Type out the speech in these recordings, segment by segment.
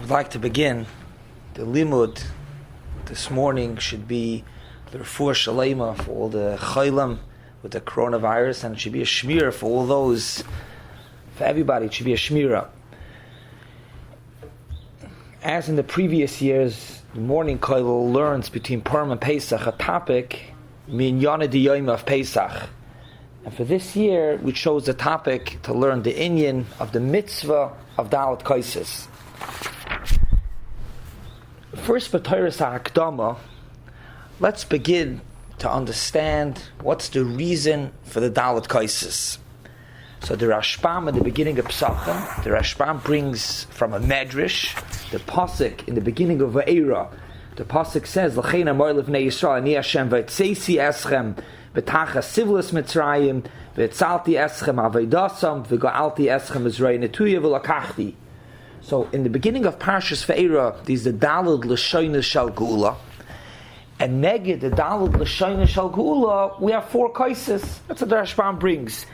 I'd like to begin. The limud this morning should be the refuah shalema for all the chaylam with the coronavirus, and it should be a shmira for all those, for everybody. It should be a shmira. As in the previous years, the morning kollel learns between Purim and Pesach a topic minyana diyayim of Pesach. And for this year, we chose the topic to learn the inyan of the mitzvah of Dalet Kaisis. First, b'Torah's Hakdama, let's begin to understand what's the reason for the Dalet Kaisis. So the Rashbam at the beginning of Pesachim, the Rashbam brings from a medrash, the pasuk in the beginning of Va'era. The pasuk says, "L'chein amar levnei Yisrael ani Hashem v'tzeisi eschem b'tachas sivlas Mitzrayim v'tzalti eschem aveidasam v'ga'alti eschem Mizraim netuya v'lakachti." So in the beginning of Parshas Va'era, there's the Daled L'shoynes Shal Geula, and neged the Daled L'shoynes Shal Geula, we have four kaises. That's what the Rashbam brings.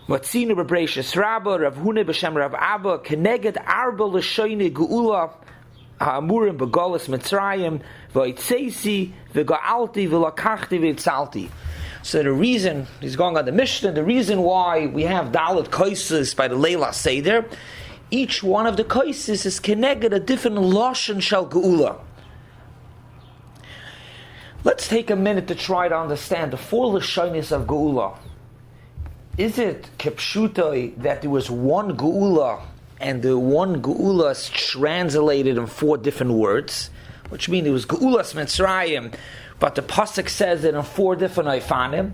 Matzina b'Bereishis Rabbah, Rav Huna b'Shem Rav Abba, keneged arba l'shoyne geula ha'amurim b'golas Mitzrayim v'itzeisi v'ga'alti v'lakachti v'tzalti. So the reason, he's going on the Mishnah, the reason why we have Dalet Kaisis by the Leila Seder, each one of the Kaisis is keneged a different lashon shal geula. Let's take a minute to try to understand the four lashonis of geula. Is it kepshutai that there was one geula and the one geula is translated in four different words, which means it was geulas Mitzrayim, but the pasuk says it in four different ifanim,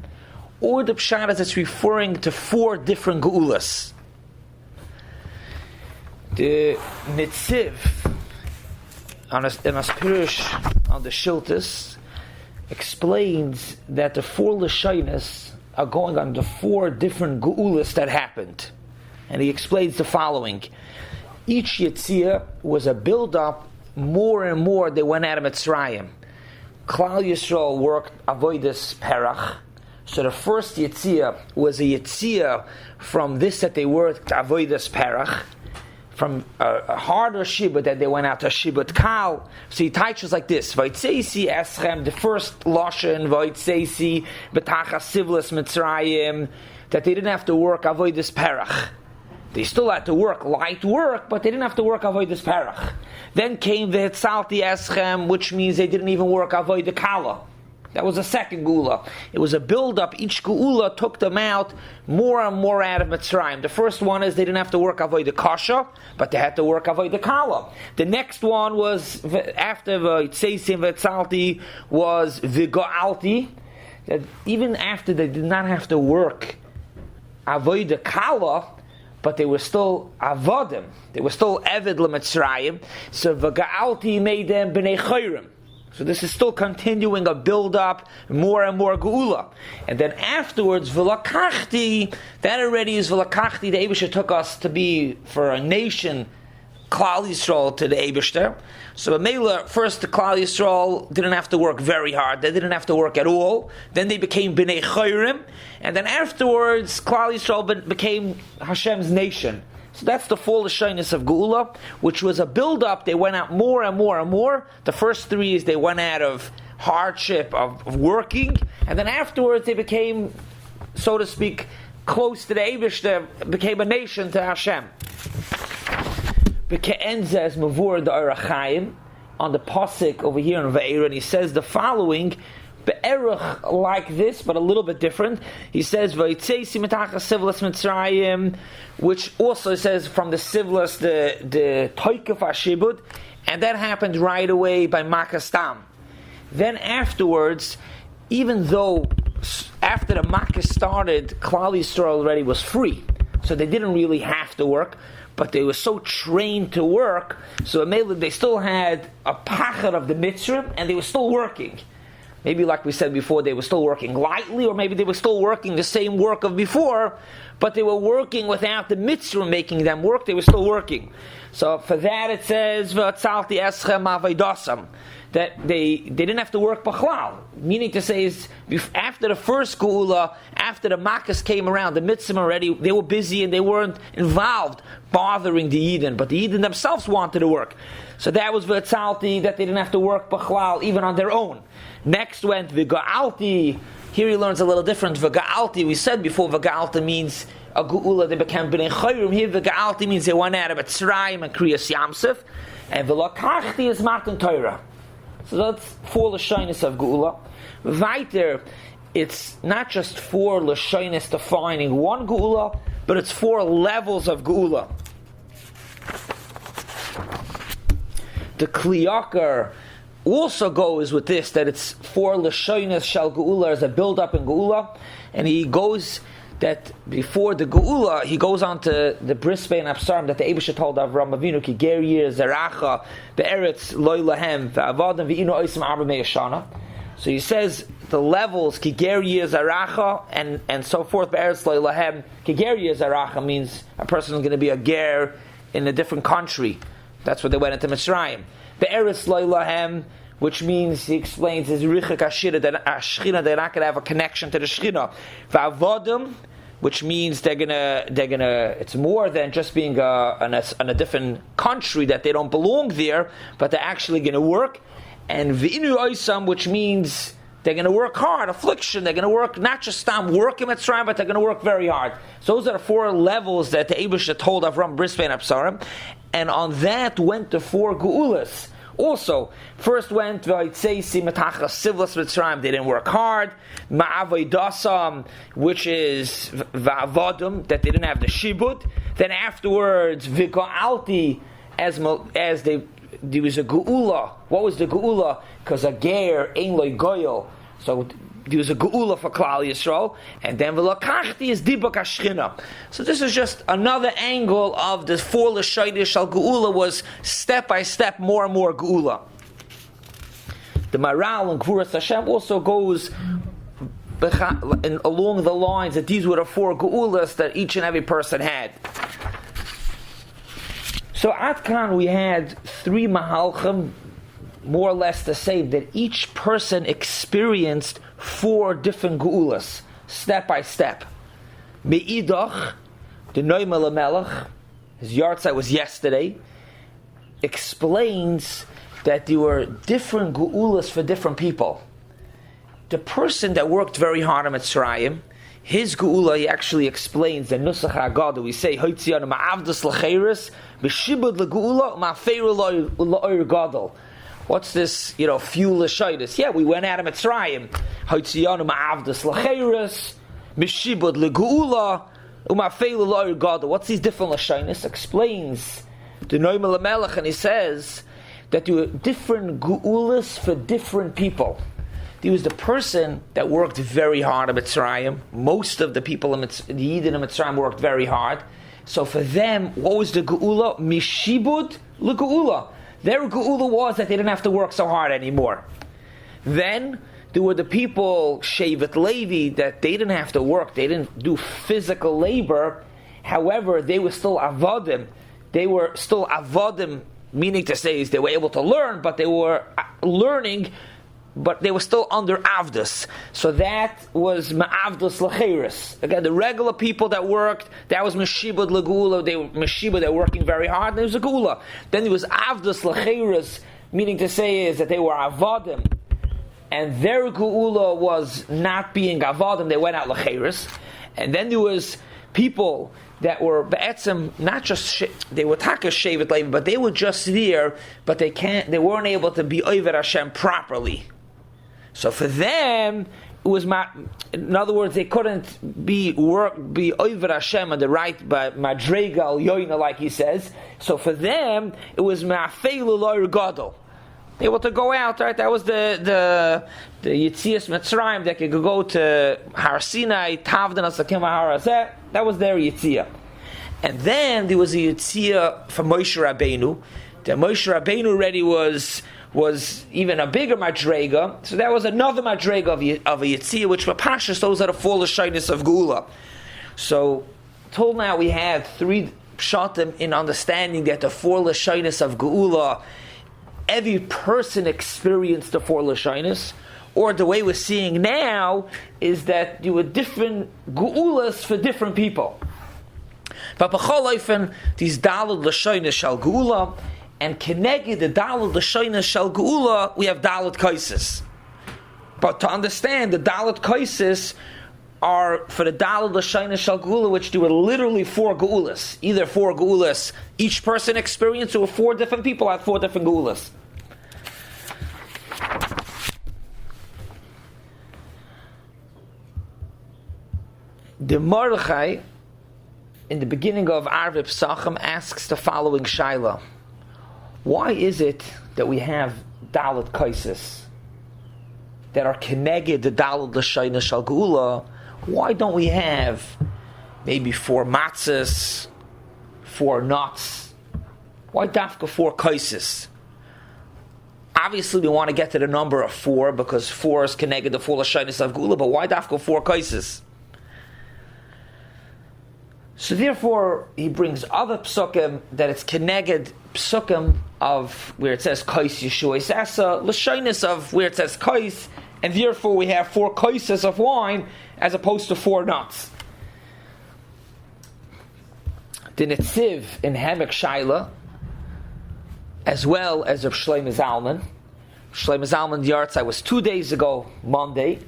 or the pshat is it's referring to four different geulas? The Nitziv on Aspirush on the Shiltus explains that the four lashonis are going on the four different geulas that happened. And he explains the following. Each Yetzirah was a build-up, more and more they went out of Mitzrayim. Klal Yisrael worked Avodas Perach. So the first Yetzirah was a Yetzirah from this that they worked Avodas Perach, from a harder shibud that they went out to shibud kal. So he teaches like this: Vaytzeisi eschem, the first lashon, Vaytzeisi betachas sivlas Mitzrayim, that they didn't have to work avodas perach. They still had to work light work, but they didn't have to work avodas perach. Then came the Hitzalti eschem, which means they didn't even work avodah kala. That was the second geula. It was a build-up. Each geula took them out more and more out of Mitzrayim. The first one is they didn't have to work avodah kasha, but they had to work avodah kala. The next one was, after V'Tzeisi and V'Tzalti, was V'Ga'alti. That even after they did not have to work avodah kala, but they were still avodim. They were still eved l'Mitzrayim. So V'Ga'alti made them b'nei chayrim. So this is still continuing a build-up, more and more geula. And then afterwards, v'lakachti, that already is v'lakachti, the Eibishter took us to be, for a nation, Klal Yisrael to the Eibishter. So Mela, first the Klal Yisrael didn't have to work very hard, they didn't have to work at all. Then they became B'nei Chayrim, and then afterwards, Klal Yisrael became Hashem's nation. So that's the full shyness of Geula, which was a build-up. They went out more and more and more. The first three is they went out of hardship, of working, and then afterwards they became, so to speak, close to the Eibishter, became a nation to Hashem. Beke'enzes mavur the Orach on the pasuk over here in Va'era, and he says the following. Be'erach like this, but a little bit different. He says, "Vaytzeisi mitachas sivlas Mitzrayim," which also says from the sivlas, the toikef hashibud, and that happened right away by Makastam. Then afterwards, even though after the Makkah started, Klal Yisrael already was free, so they didn't really have to work, but they were so trained to work, so they still had a pachad of the Mitzrayim, and they were still working. Maybe like we said before, they were still working lightly, or maybe they were still working the same work of before, but they were working without the mitzvah making them work, they were still working. So for that it says, V'atzalti eschem avaydasam. that they didn't have to work b'chlal. Meaning to say is, after the first Geula, after the Makkos came around, the Mitzvah already, they were busy and they weren't involved bothering the Yidden, but the Yidden themselves wanted to work. So that was V'etzalti, that they didn't have to work b'chlal, even on their own. Next went V'ga'alti. Here he learns a little different. V'ga'alti, we said before, V'ga'alti means a Geula, they became B'nei Chayrim. Here V'ga'alti means they went out of Mitzrayim and Kriyas Yamsef. And V'lakachti is Matan Torah. So that's 4 Lashonis of Geula. Weiter, it's not just 4 Lashonis defining one Geula, but it's 4 levels of Geula. The Kli Yakar also goes with this, that it's 4 Lashonis Shal Geula as a build-up in Geula, and he goes that before the Geula, he goes on to the Brisbane Absarim that the Eibusha told Avraham Avinu, Ki ger yir zeracha be'eretz loy lahem ve'avadim ve'inu oisim arba me'yashana. So he says the levels, Ki ger yir zeracha, and so forth, be'eretz loy lahem. Ki ger yir zeracha means a person is going to be a ger in a different country. That's what they went into Mitzrayim. Be'eretz loy lahem, which means, he explains, is Richak Ashira, that a Shechina, they're not going to have a connection to the Shechina. Va'avadim, which means they're gonna, it's more than just being in a different country, that they don't belong there, but they're actually gonna work. And V'inu Oisam, which means they're gonna work hard, affliction, they're gonna work, not just work in Mitzrayim, but they're gonna work very hard. So those are the 4 levels that the Eibusha told Avram Brisbane Absarim, and on that went the 4 Geulas. Also, first went V'aytzeisi Metachas Sivlas Mitzrayim, they didn't work hard. Ma'avaydasam, which is Va'avadim, that they didn't have the Shibud. Then afterwards, V'ga'alti, as there was a Geula. What was the Geula? Because a Ger ain't like Goyal. So there was a Geula for Klal Yisrael, and then V'lakachti is Dibak HaShechina. So this is just another angle of the 4 Lashonis Shal Geula, was step by step more and more Geula. The Maral and Gvuras Hashem also goes along the lines that these were the 4 Geulas that each and every person had. So Atkan, we had 3 Mahalchim, more or less to say that each person experienced 4 different Geulas, step by step. Me'idach, the Noimel Melech, his yahrzeit was yesterday, explains that there were different Geulas for different people. The person that worked very hard on Mitzrayim, his Geula, he actually explains the Nusach HaGada. We say, Hoitziyanu ma'avdas l'cheiris, b'shibud l'geula, ma'afeiru l'oir gadol. What's this, few Lashonis? Yeah, we went out of Mitzrayim. Hoitziyanu ma'avdas l'cheiris, b'shibud l'geula, u'ma'afeiru l'oir gadol. What's these different Lashonis? Explains the Noimel Melech, and he says that there were different Geulas for different people. There was the person that worked very hard in Mitzrayim. Most of the people the Yidden in Mitzrayim worked very hard. So for them, what was the Geula? Mishibud l'Geula. Their Geula was that they didn't have to work so hard anymore. Then there were the people, Shevet Levi, that they didn't have to work. They didn't do physical labor. However, they were still avodim. They were still avodim, meaning to say is they were able to learn, but they were learning, but they were still under avdus. So that was ma'avdus l'cheiris. Again, the regular people that worked, that was meshibud l'geula. They were meshibud, they were working very hard, and there was a geula. Then there was avdus l'cheiris, meaning to say is that they were avodim, and their geula was not being avodim. They went out l'cheiris. And then there was people that were be'etzim, not just they were taka shevet levi, but they were just there, but they weren't able to be over Hashem properly. So for them, it was in other words, they couldn't be over Hashem on the right by madrega al yoina, like he says. So for them, it was ma'afeilu lo'ir gadol. They were to go out, right? That was the Yitzias Mitzrayim. They could go to Har Sinai, Tavdan Asakim Har Hazeh. That was their Yitzia. And then there was a Yitzia for Moshe Rabbeinu. The Moshe Rabbeinu already was even a bigger madrega. So that was another madrega of a Yitzia, which were Pashas. Those are the 4 Lashonis of Geula. So till now we have 3 pshatim in understanding that the 4 Lashonis of Geula every person experienced the four Lashonos, or the way we're seeing now is that you were different Geulas for different people. But b'chol ofen, these Daled Lashonos shal Geula, and Keneged the Daled Lashonos shal Geula, we have Daled Kaisis. But to understand, the Daled Kaisis are for the Daled Lashonos shal Geula, which there were literally four Geulas. Either four Geulas each person experienced, or four different people had four different Geulas. The Mordechai, in the beginning of Arvei Pesachim, asks the following shaila: why is it that we have Daled Kaisis that are Keneged the Daled Lashonos shal Geula? Why don't we have maybe four matzahs, four nuts? Why dafka four kaisis? Obviously, we want to get to the number of four because four is Keneged the four Lashonos of Geula, but why dafka four kaisis? So therefore, he brings other psukim that it's Keneged psukim of where it says kais Yeshua Sasa, Lashonos of where it says kais, and therefore we have four kaises of wine as opposed to four nuts. The Netziv in Hamek Shaila, as well as of Shlomo Zalman. Shlomo Zalman Yartzai was 2 days ago, Monday.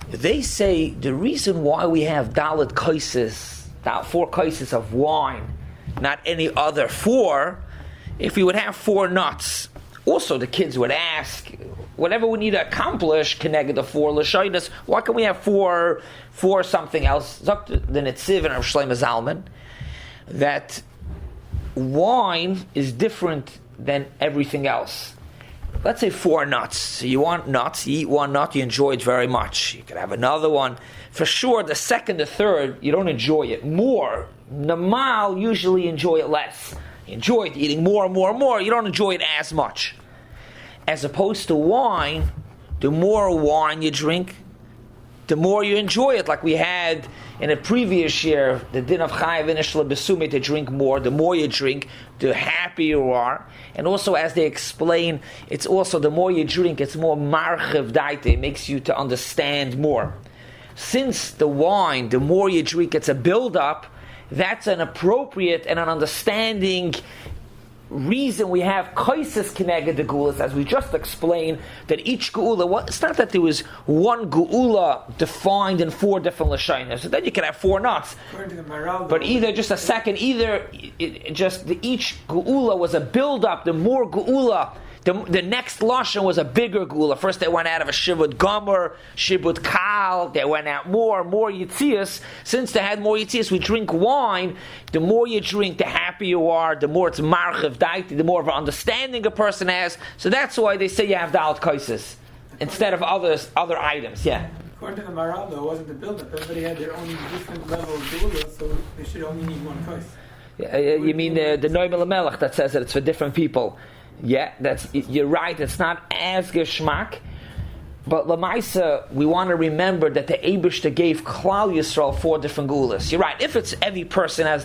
They say the reason why we have Daled Kaisis, four kaises of wine, not any other four, if we would have four nuts. Also, the kids would ask, whatever we need to accomplish, Keneged the four Lashonos, why can we have four something else? The Netziv and Shlomo Zalman, that wine is different than everything else. Let's say four nuts. So you want nuts, you eat one nut, you enjoy it very much. You can have another one. For sure, the second, the third, you don't enjoy it more. Namal usually enjoy it less. You enjoy it eating more and more and more. You don't enjoy it as much. As opposed to wine, the more wine you drink, the more you enjoy it. Like we had in a previous year, the din of Chayav Inishla Besume, to drink more. The more you drink, the happier you are. And also, as they explain, it's also the more you drink, it's more marchev daite. It makes you to understand more. Since the wine, the more you drink, it's a build-up. That's an appropriate and an understanding reason we have kaisis Keneged the Geulas, as we just explained, that each Geula, it's not that there was one Geula defined in four different Lashonos. So then you can have four nuts. But either, just a second, each Geula was a build-up. The more Geula, the next Lashon was a bigger Geula. First they went out of a Shibud Gomer, Shibud Kal, they went out more Yitzias. Since they had more Yitzias, we drink wine. The more you drink, the happier you are, the more it's marchev daiti, the more of an understanding a person has. So that's why they say you have Daled Kaisis instead of other items. Yeah. According to the Maral, though, it wasn't the build-up. Everybody had their own different level of Geula, so they should only need one kais. You mean the Noimel Melech that says that it's for different people? Yeah, you're right. It's not as geschmack, but Lamaisa, we want to remember that the Eibishter gave Klal Yisrael four different Geulas. You're right. If it's every person had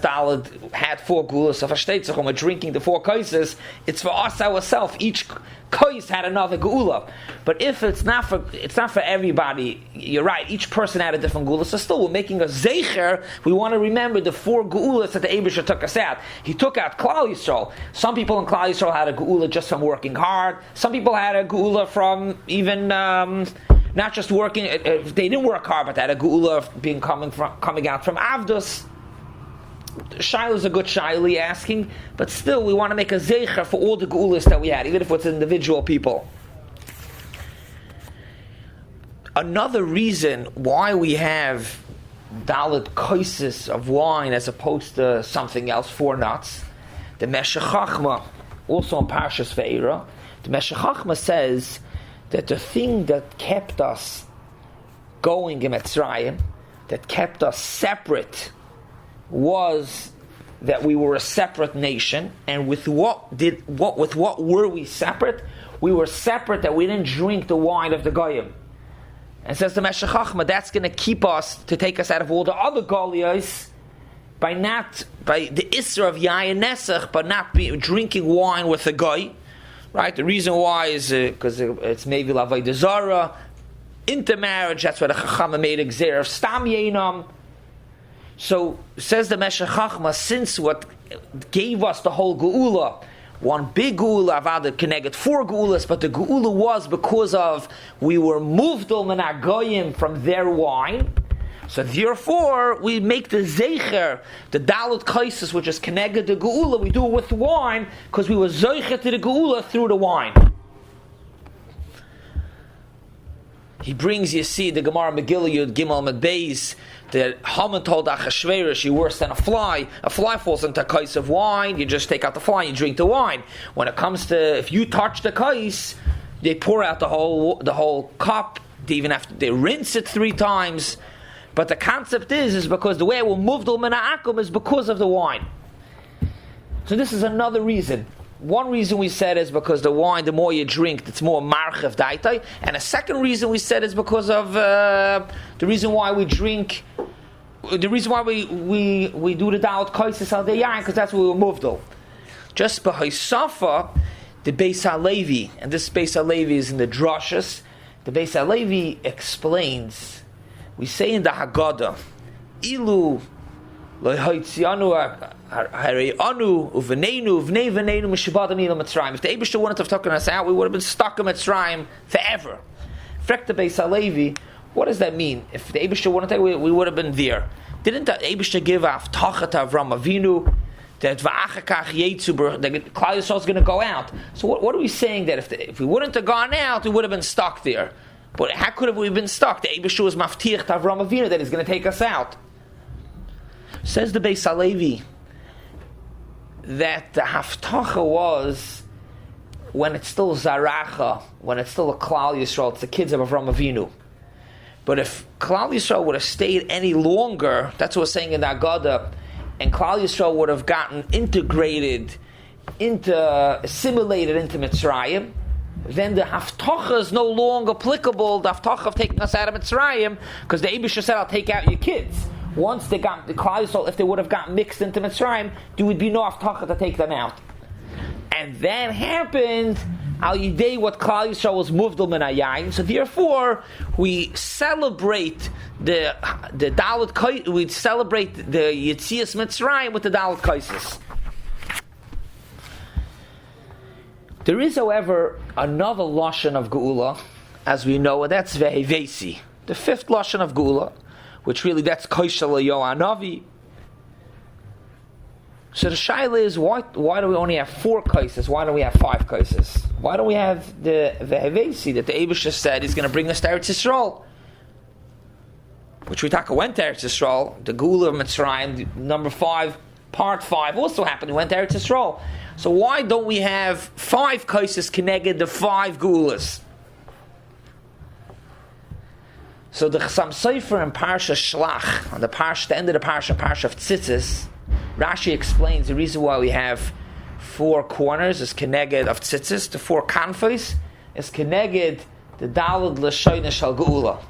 four Geulas, so versteht sich, we're drinking the four kaises, it's for us ourselves. Each kais had another Geula. But if it's not for everybody, you're right. Each person had a different Geula. So still, we're making a zeicher. We want to remember the four Geulas that the Eibishter took us out. He took out Klal Yisrael. Some people in Klal Yisrael had a Geula just from working hard. Some people had a Geula from even not just working. They didn't work hard, but they had a Geula of coming out from Avdus. Shaila is a good Shaila asking, but still we want to make a zeicher for all the Geulas that we had, even if it's individual people. Another reason why we have Daled Kaisis of wine as opposed to something else, four nuts, the Meshech Chachma, also in Parshas Ve'era, the Meshech Chachma says that the thing that kept us going in Mitzrayim, that kept us separate, was that we were a separate nation, and with what were we separate? We were separate that we didn't drink the wine of the Goyim. And says the Meshech Chachma, that's going to keep us, to take us out of all the other Goliaths, by the Isra of Yayin Nesach, but not drinking wine with a Goy. Right? The reason why is because it's maybe Avodah Zarah. Intermarriage, that's why the Chachama made a Gzeir of Stam Yenam. So, says the Meshech Chachma, since what gave us the whole Geula, one big Geula, Avada connected 4 Geulas, but the Geula was because of we were moved Goyim from their wine. So therefore, we make the Zeicher, the Dalut Kaisis, which is connected to Geula, we do it with wine, because we were Zeicher to the Geula through the wine. He brings, you see, the Gemara Megillah Yud Gimel Med Beis, that Haman told Achashverosh, you're worse than a fly. A fly falls into a kais of wine, you just take out the fly, you drink the wine. When it comes to, if you touch the kais, they pour out the whole cup, they rinse it 3 times. But the concept is because the way it will move the Mena'akum is because of the wine. So this is another reason. One reason we said is because the wine, the more you drink, it's more marchev daitai. And a second reason we said is because of the reason why we drink, the reason why we do the Dalet Kaisis al Dayan, because that's where we were moved. Just B'Haisafa, the Beis HaLevi, and this Beis HaLevi is in the Drashas, the Beis HaLevi explains, we say in the Haggadah, Ilu Lo'Haitzianu Hare'anu Uveneinu Uvnei Veneinu Mishibadam Ilu Mitzrayim. If the Eibishter wouldn't have taken us out, we would have been stuck in Mitzrayim forever. Frek the Beis HaLevi, what does that mean? If the Eibishter wouldn't take, we would have been there. Didn't the Eibishter give Avtacha to Avram Avinu that Va'achakach Yetzu, that Klal Yisrael is going to go out? So what are we saying that if we wouldn't have gone out, we would have been stuck there? But how could have we been stuck? The Eibishter was maftiach to Avram Avinu that he's going to take us out. Says the Beis HaLevi that the haftacha was when it's still Zaracha, when it's still a Klal Yisrael, it's the kids of Avram Avinu. But if Klal Yisrael would have stayed any longer, that's what we're saying in the Haggadah, and Klal Yisrael would have gotten assimilated into Mitzrayim, then the haftacha is no longer applicable, the haftacha of taking us out of Mitzrayim, because the Eibishter said, I'll take out your kids. Once they got the Klal Yisrael, if they would have gotten mixed into Mitzrayim, there would be no haftacha to take them out. And that happened al yidei what Klal Yisrael was moved min hayayin. So therefore, we celebrate the Dalet Kaisis. We celebrate the Yetzias Mitzrayim with the Dalet Kaisis. There is, however, another lashon of Geula, as we know, and that's Vehevesi, the 5th lashon of Geula, which really that's Koshel Yohanavi. So the shaila is, why do we only have 4 kaises? Why don't we have 5 kaises? Why don't we have the Vehevesi that the Eibishter said is going to bring us to Eretz Yisrael? Which we went to Eretz Yisrael, the Geula of Mitzrayim, number 5, part 5 also happened. We went to Eretz Yisrael. So why don't we have 5 kaises connected to 5 Geulas? So the Chassam Sofer in Parsha Shlach, on the end of the Parsha of Tzitzis, Rashi explains the reason why we have 4 corners is Keneged of Tzitzis, the 4 kanfos is Keneged the Daled L'Shoyne Shal Geula.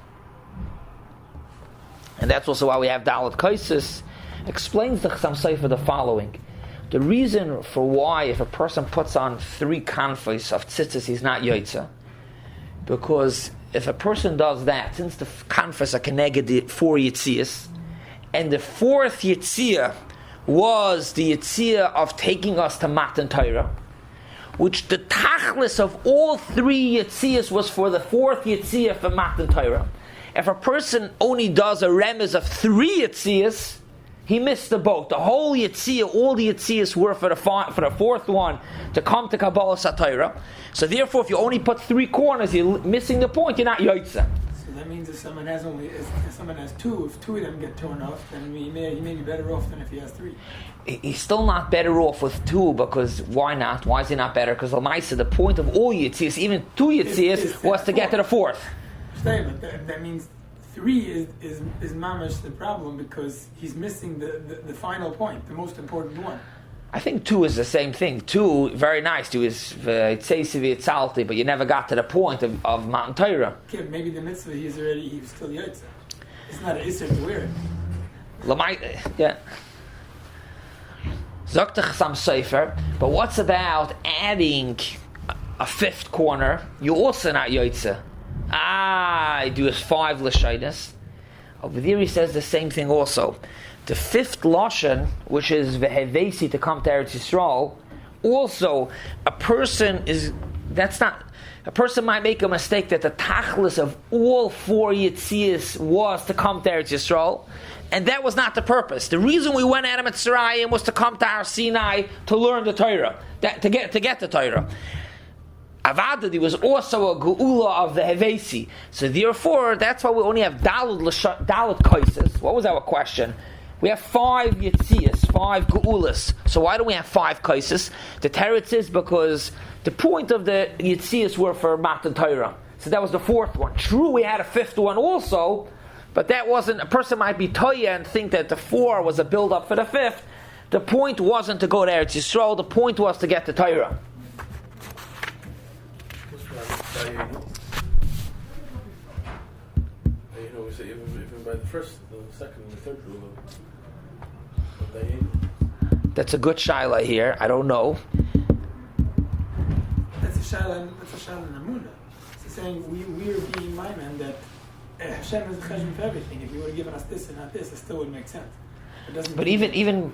And that's also why we have Dalet Kaisis. Explains the Chassam Sofer the following. The reason for why if a person puts on 3 kanfos of Tzitzis he's not Yotzeh, because if a person does that, since the kanfos are Keneged the 4 Yetzias, and the 4th Yetzia was the Yetzia of taking us to Matan Torah, which the tachlis of all 3 Yetzias was for the 4th Yetzia for Matan Torah. If a person only does a remez of 3 Yetzias, he missed the boat. The whole Yetzia, all the Yetzias were for the 4th one to come to Kabbalah Satira. So therefore, if you only put 3 corners, you're missing the point. You're not Yotzeh. So that means if someone has 2, if 2 of them get torn off, then he may be better off than if he has 3. He's still not better off with 2, because why not? Why is he not better? Because Lamaisa, the point of all Yetzias, even 2 Yetzias, was to get to the 4th. But that means 3 is mamash the problem, because he's missing the final point, the most important one. I think 2 is the same thing. 2, very nice. 2 is Tzalti, but you never got to the point of Matan Torah. Okay, maybe the mitzvah he's still Yotzeh. It's not an Isser to wear it. Yeah. Zok the Chassam Sofer, but what's about adding a fifth corner, you're also not Yoitze. I do is 5 Lashonis. Over there he says the same thing also. The fifth Lashon, which is Vehevesi to come to Eretz Yisrael, also a person might make a mistake that the tachlis of all 4 Yitzias was to come to Eretz Yisrael, and that was not the purpose. The reason we went out of Mitzrayim was to come to Har Sinai to learn the Torah, to get the Torah. Avadadi was also a geula of the Hevesi. So therefore, that's why we only have Dalit Kaisis. What was our question? We have 5 Yitzias, 5 geulas. So why do we have 5 Kaisis? The teretz is because the point of the Yitzias were for Matan Torah. So that was the 4th one. True, we had a 5th one also, but that wasn't, a person might be Toya and think that the 4 was a build-up for the 5th. The point wasn't to go to Eretz Yisrael, the point was to get the Torah. We say even by the first, the second, and the third rule. That's a good shaila here. I don't know. That's a shaila in Amunah. It's saying we are being my man that Hashem is a cheshbon for everything. If He would have given us this and not this, it still wouldn't make sense. But even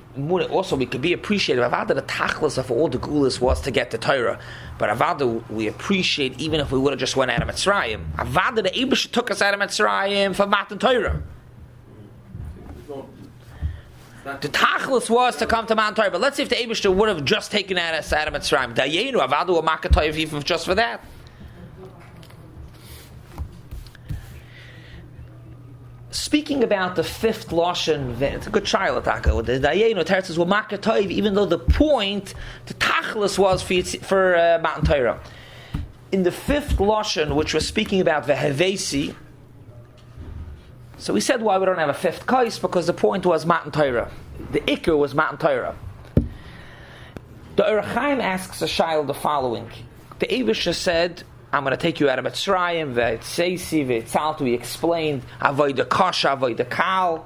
also we could be appreciative. Avada, the tachlis of all the gulas was to get the Torah. But Avada, we appreciate even if we would have just went out of Mitzrayim. Avada, the Eibush took us out of Mitzrayim for Matan Torah. The tachlis was to come to Mount Torah. But let's see if the Eibush would have just taken us out of Mitzrayim. Dayenu, Avada, or Makatoyev even just for that. Speaking about the 5th Lashon, it's a good child attack. The Dayenu Teretz is Makatoyev, even though the point, the tachlis was for Mount Torah. In the 5th Lashon, which was speaking about the Hevesi, so we said why we don't have a 5th Kais, because the point was Matan Torah. The Iker was Matan Torah. The Orach Chaim asks a child the following. The Eibush said, I'm going to take you out of Mitzrayim, Ve'etzeisi, Ve'etzaltu. We explained Avodah Kasha, Avodah Kal.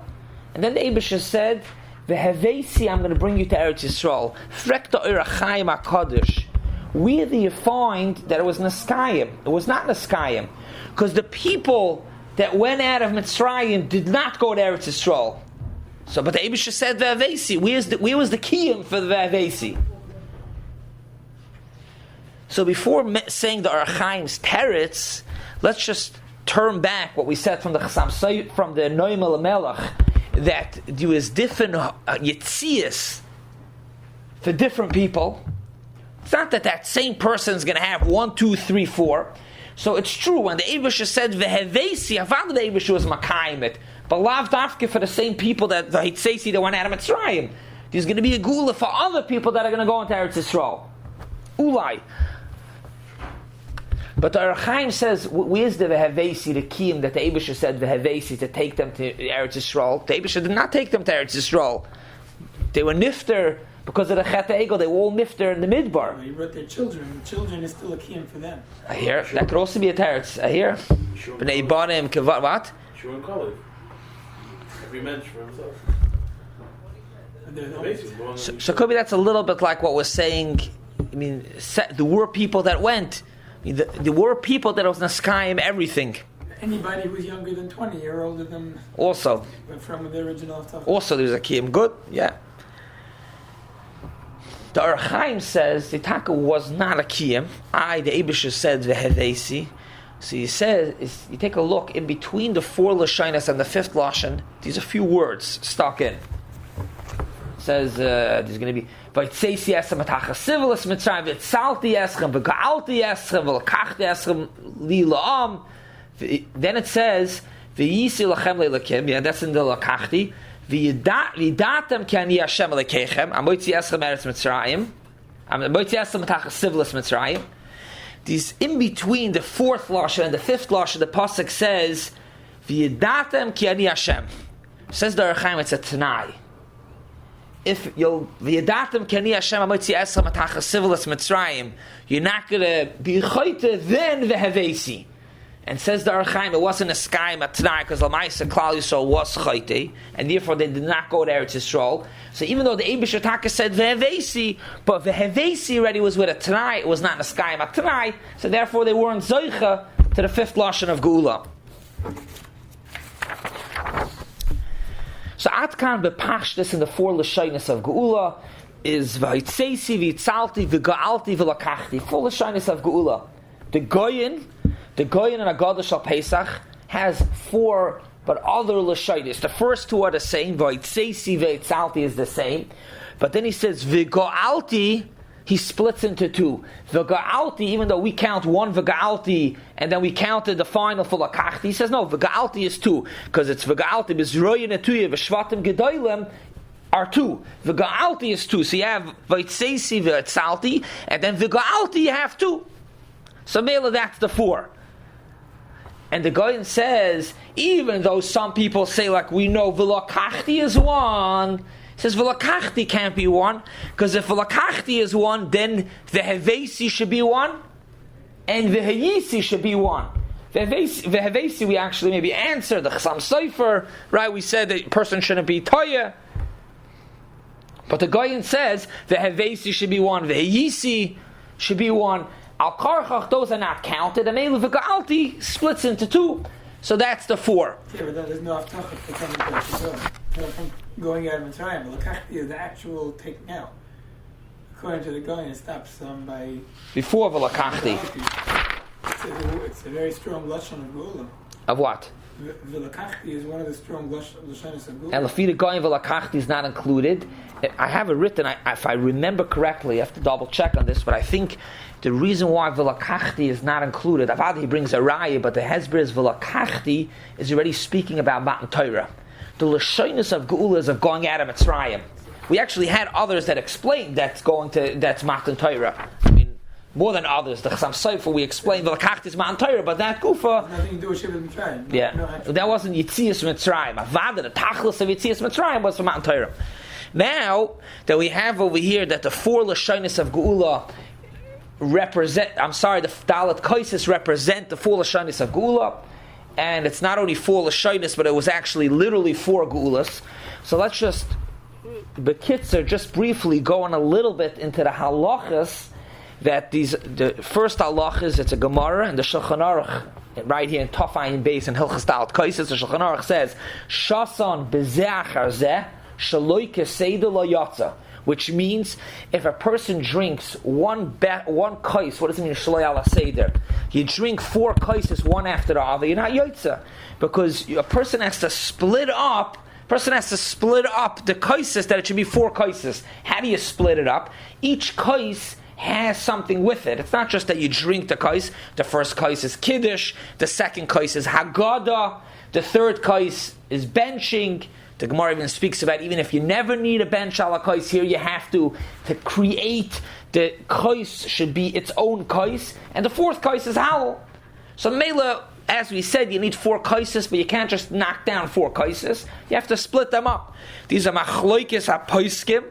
And then the Eibush said, Ve'hevesi, I'm going to bring you to Eretz Yisrael. Frek the Orach Chaim HaKadosh. Where do you find that it was Neskayim? It was not Neskayim. Because the people that went out of Mitzrayim did not go to Eretz Yisrael. So, but the Eibush said Ve'avesi. Where was the kiyum for the Ve'avesi? So before saying the Orach Chaim's teretz, let's just turn back what we said from the Chasam from the Noam Elimelech, that there was different Yitzias for different people. It's not that same person is going to have 1, 2, 3, 4. So it's true, when the Eibush said Vehevesi, I found the Eibush was Makayim it, but Lav Dafke for the same people that the Hitzesi that went out of Mitzrayim. There's going to be a gula for other people that are going to go into Eretz Yisrael. Ulai. But the Orach Chaim says, where's the Vehevesi, the Kiyim that the Eibush said Vehevesi to take them to Eretz Yisrael? The Eibush did not take them to Eretz Yisrael. They were nifter because of the Chet Egel. They were all nifter in the Midbar. He brought their children. The children is still a kiyum for them. I hear. That could also be a teretz. I hear. B'nei Banim Kevat. What? Sure and Kalev. Every mensch for himself. So could be that's a little bit like what we're saying. I mean, there were people that went. I mean, there were people that was Naskayim everything. Anybody who's younger than 20 or older than. Also. From the original stuff. Also, there's a kiyum. Good. Yeah. The Orach Chaim says the taka was not a kiyum. The Eibush said vehevesi. So he says, you take a look in between the 4 lashonos and the 5th lashon. There's a few words stuck in. It says there's going to be vaytzeisi esem atachas sivilis mitzrayim v'tzalti eschem v'ga'alti eschem v'lakachti eschem li la'am. Then it says v'yisi lachem le'lakim. Yeah, that's in the lakachti. V'yidatem ki ani Hashem Elokeichem. Amoitzi eschem eretz Mitzrayim. Amoitzi eschem atachas sivilis Mitzrayim. These in between the 4th lashon and the 5th lashon, the pasuk says v'yidatem ki ani Hashem. Says the Orach Chaim, it's a Tanai. If you'll v'yidatem ki ani Hashem amoitzi eschem atachas sivilis Mitzrayim, you're not going to be chayte then v'hevesi. And says the Archaim, it wasn't a sky matnai because Lamaisa Klal Yisrael was chayte, and therefore they did not go to Eretz Yisrael. So even though the Eibush Ataka said vehevesi, but vehevesi already was with a tanai, it was not a sky matnai. So therefore they weren't zoicha to the fifth lashon of Geula. So Atkan bepashtis in the four lashonos of Geula is v'hitzeisi v'yitzalti v'ga'alti v'lakachti. Four lashonos of Geula. The Goyin and Agadah Shal Pesach has four, but other lashonos. The first two are the same. V'hitzeisi v'yitzalti is the same, but then he says v'ga'alti. He splits into two. V'ga'alti, even though we count one v'ga'alti, and then we counted the final for lakachti, he says no, v'ga'alti is two, because it's v'ga'alti, b'zroyin etuya, v'shvatim gedoylem, are two. V'ga'alti is two. So you have v'itzeisi v'etzalti, and then v'ga'alti you have two. So mela, that's the four. And the Goyen says, even though some people say, like we know, v'lakachti is one, says v'lakachti can't be one, because if v'lakachti is one, then the hevesi should be one, and the hayisi should be one. The hevesi we actually maybe answered the Chasam Sofer, right? We said that a person shouldn't be toya, but the Goyen says the hevesi should be one, the hayisi should be one. Al karchach, those are not counted, and Meilu v'ga'alti splits into two, so that's the four. Yeah, but there's no aftachah for coming to Eretz from going out of Mitzrayim. But Lakachti is the actual taking out. According to the Goyen, it stops by Before v'lakachti. It's a very strong lashon of Geula. Of what? V'lakachti is one of the strong lashonos of Geula. And Lafida Goyin v'lakachti is not included. I have it written, if I remember correctly, I have to double check on this, but I think the reason why v'lakachti is not included, Avad he brings a raya, but the Hezbollah is v'lakachti is already speaking about Matan Torah. The lashonos of Geula is of going out of Mitzrayim. We actually had others that explained that's Matan Torah. I mean, more than others. The Chasam Sofer we explained v'lakachti is Matan Torah, but that Gufa, nothing to do with Shevet Mitzrayim. yeah, that wasn't Yitzias Mitzrayim. Avad, the Tachlis of Yitzias Mitzrayim was for Matan Torah. Now that we have over here that the four lashonos of Geula the Dalet Kaisis represent the four lashonos of Geula, and it's not only four lashonos, but it was actually literally four Geulas. So let's just, Bekitzer, just briefly go on a little bit into the halachas. The first halachas, it's a Gemara, and the Shulchan Aruch, right here in Taf Ayin Beis in Hilchas Dalet Kaisis, the Shulchan Aruch says, Shasan b'zeh achar zeh, shaloi keseder lo yatza, which means if a person drinks one kais, what does it mean, shaloi ala seder? You drink four kaises one after the other, you're not yotza, because a person has to split up the kaises, that it should be four kaises. How do you split it up? Each kais has something with it. It's not just that you drink the kais. The first kais is kiddush, the second kais is haggadah, the third kais is benching. The Gemara even speaks about even if you never need a bench ala kais, here you have to create the kais should be its own kais, and the fourth kais is halal. So Mela, as we said, you need four kaises, but you can't just knock down four kaises. You have to split them up. These are machloikes hapoiskim,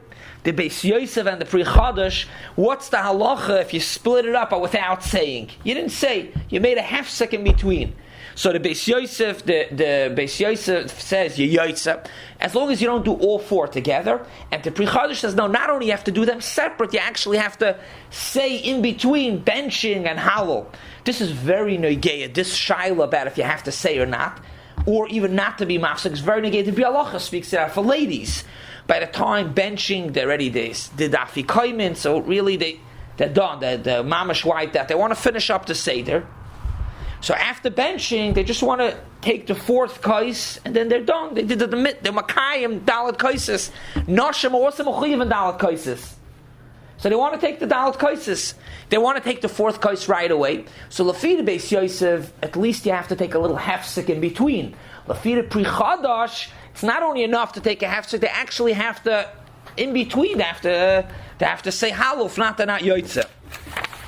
the Beis Yosef and the Pri Chadash. What's the halacha if you split it up without saying? You didn't say. You made a half second between. So the Beis Yosef, the Beis Yosef says you yotza, as long as you don't do all four together. And the Pri Chadash says no, not only you have to do them separate, you actually have to say in between benching and halal. This is very negeya. This shaila about if you have to say or not, or even not to be mafsek, is very negeya. The Bialacha speaks it out for ladies. By the time benching, they're ready. They did afikoymin, so really they're done. The mamash wiped out. They want to finish up the seder. So after benching, they just want to take the fourth kais, and then they're done. They did the makayim dalet kaises. Noshim also mechuyev and dalet kaises. So they want to take the dalet kaises. They want to take the fourth kais right away. So lafida Beis Yosef, at least you have to take a little hefsek in between. Lafida Pri Chadash, it's not only enough to take a hefsek, they actually have to, in between, they have to say haluf, not they're not yotzeh.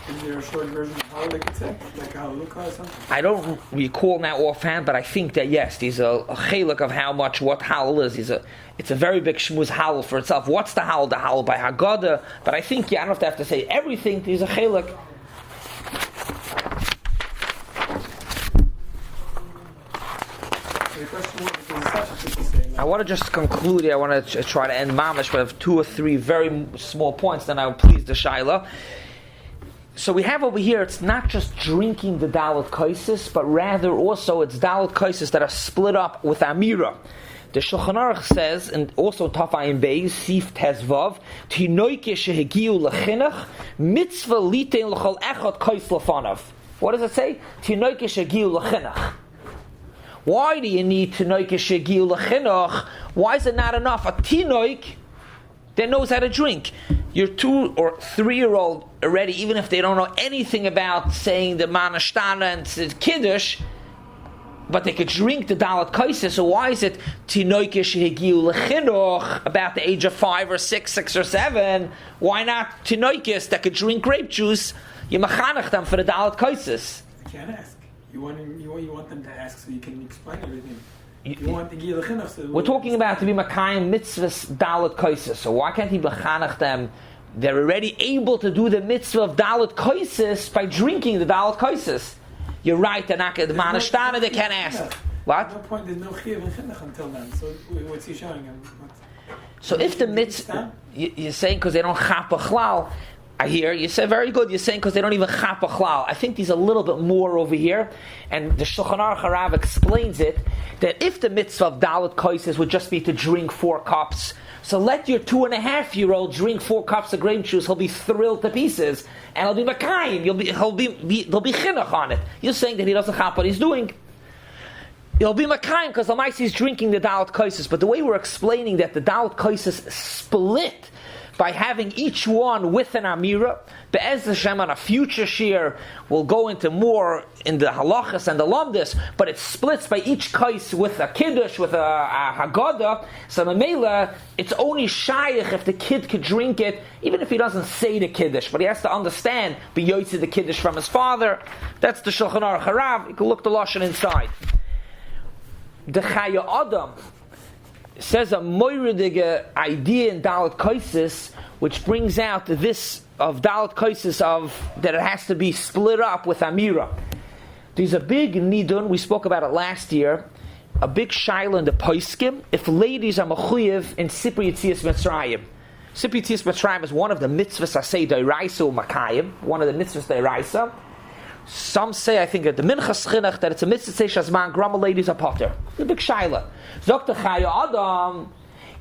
Is there a short version of how they could say? Like a halukah or something? I don't recall now offhand, but I think that yes, there's a chiluk of how much what halal is. It's a very big shmuz halal for itself. What's the halal? The halal by Haggadah. But I think I don't have to say everything. There's a chiluk. I want to just conclude here. I want to try to end mamash, but I have 2 or 3 very small points, then I will please the Shaila. So we have over here, it's not just drinking the Dalet Kaisis, but rather also it's Dalet Kaisis that are split up with Amira. The Shulchan Aruch says, and also Tafayim Beis, Sif Tezvav, Tinoike shehegiu lechinach, mitzvah litein l'chol echad kais lefanav. What does it say? Tinoike shehegiu lechinach. Why do you need Tinoike shehegiu lechinach? Why is it not enough? A Tinoik that knows how to drink. Your 2 or 3-year-old already, even if they don't know anything about saying the Manashtana and Kiddush, but they could drink the Dalet Kaisis. So why is it Tinoike shehegiu lechinuch about the age of 5 or 6 or 7? Why not Tinoikes that could drink grape juice? You machanach them for the Dalet Kaisis. You can't ask. You want them to ask so you can explain everything. You want the Gil Chinuch. So we're talking about to be Makayim mitzvahs Dalet Kaisis. So why can't he machanach them? They're already able to do the mitzvah of Dalet Kaisis by drinking the Dalet Kaisis. You're right, they're not the Manashtana, they can't ask. What? No point, there's no Chiyav and Chinuch until then. So what's he showing him? So if the mitzvah, you're saying because they don't chap a chlal, I hear, you say very good, you're saying because they don't even chap a chlal. I think there's a little bit more over here, and the Shulchan Aruch Harav explains it, that if the mitzvah of Dalet Kaisis would just be to drink 4 cups, so let your 2.5-year-old drink 4 cups of grape juice, he'll be thrilled to pieces, and he'll be makayim, there'll be chinuch on it. You're saying that he doesn't chap what he's doing. He'll be makayim because the mice he's drinking the Dalet Kaisis, but the way we're explaining that the Dalet Kaisis split by having each one with an Amira, Be'ez Hashem on a future shir will go into more in the halachas and the lamdas, but it splits by each kais with a kiddush, with a haggadah. So Mamela, it's only shayach if the kid could drink it, even if he doesn't say the kiddush, but he has to understand be yotzei the kiddush from his father. That's the Shulchan Aruch Harav. You can look the lashon inside. The Chaya Adam says a moiridige idea in Dalet Kaisis, which brings out this of Dalet Kaisis of that it has to be split up with Amira. There's a big nidun, we spoke about it last year, a big shaila in the Poskim, if ladies are mechuyev in Sipur Yetzias Mitzrayim. Sipur Yetzias Mitzrayim is one of the mitzvahs asay d'oraisa u'makayim, one of the mitzvahs d'oraisa. Some say, I think, at the Minchas Chinuch, that it's a mitzvah shazman grama ladies are potter. The big shaila. Zok the Chaya Adam,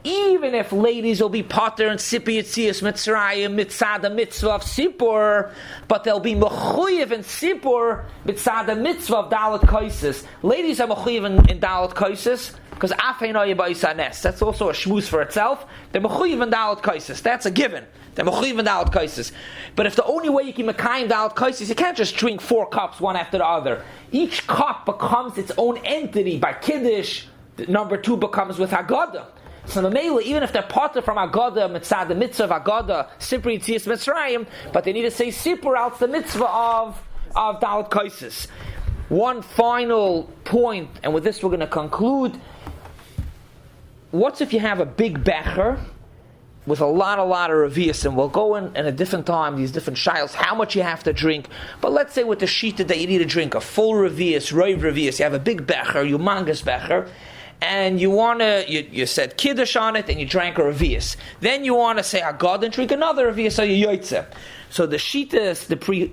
even if ladies will be potter and Sipur Yetzias Mitzrayim mitzad the mitzvah of Sipur, but they'll be mechuyev in Sipur mitzad the mitzvah of Dalet Kaisis. Ladies are mechuyev in Dalet Kaisis because afei noya ba'is. That's also a shmuz for itself. They're mechuyev in Dalet Kaisis. That's a given. They're mechuyev in Dalet Kaisis. But if the only way you can mekayim Dalet Kaisis, you can't just drink 4 cups one after the other. Each cup becomes its own entity. By Kiddush, number 2 becomes with Haggadah. So Mamela, even if they're potter from Haggadah, mitzvah, the mitzvah of Haggadah, Sipur Yetzias Mitzrayim, but they need to say Sipur else the mitzvah of Dalet Kaisis. One final point, and with this we're going to conclude. What's if you have a big becher with a lot of revius, and we'll go in a different time, these different shiles, how much you have to drink. But let's say with the shita that you need to drink a full revius, roiv revius, you have a big becher, humongous becher, and you want to, you said kiddush on it, and you drank a revius. Then you want to say Haggadah and drink another revius, so you yotzeh. So the shita, the Pri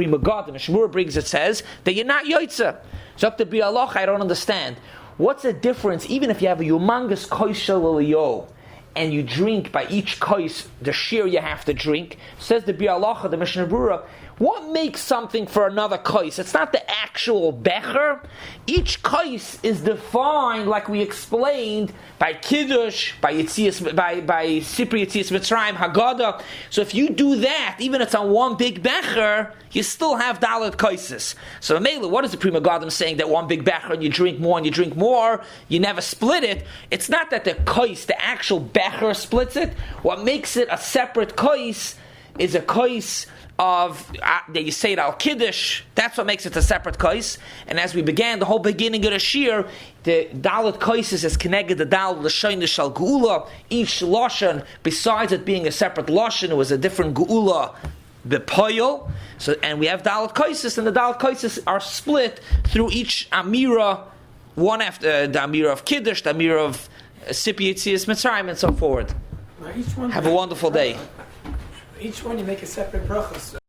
Megadim, the Shmur brings it says that you're not yotzeh. So up to Bi'aloch, I don't understand. What's the difference, even if you have a humongous koishel aliyo, and you drink by each kais the shir you have to drink, says the Bi'alacha, the Mishnah Berurah, what makes something for another kais? It's not the actual becher. Each kais is defined, like we explained, by Kiddush, by Sipur Yetzias Mitzrayim, Haggadah. So if you do that, even if it's on one big becher, you still have Dalet Kaisis. So Mela, what is the Pri Megadim saying that one big becher and you drink more, you never split it? It's not that the kais, the actual becher, splits it. What makes it a separate kais is a kais of that you say it al kiddush. That's what makes it a separate kais. And as we began the whole beginning of the shir, the Dalet Kaisis is connected to Dalet L'Shayin Shal Geula. Each lashon, besides it being a separate lashon, it was a different Geula bepoil. So, and we have Dalet Kaisis, and the Dalet Kaisis are split through each Amira one after the Amir of Kiddush, the Amir of Sipi Yitzias Mitzrayim, and so forth. Now each one. Have a wonderful day. Each one you make a separate brachas.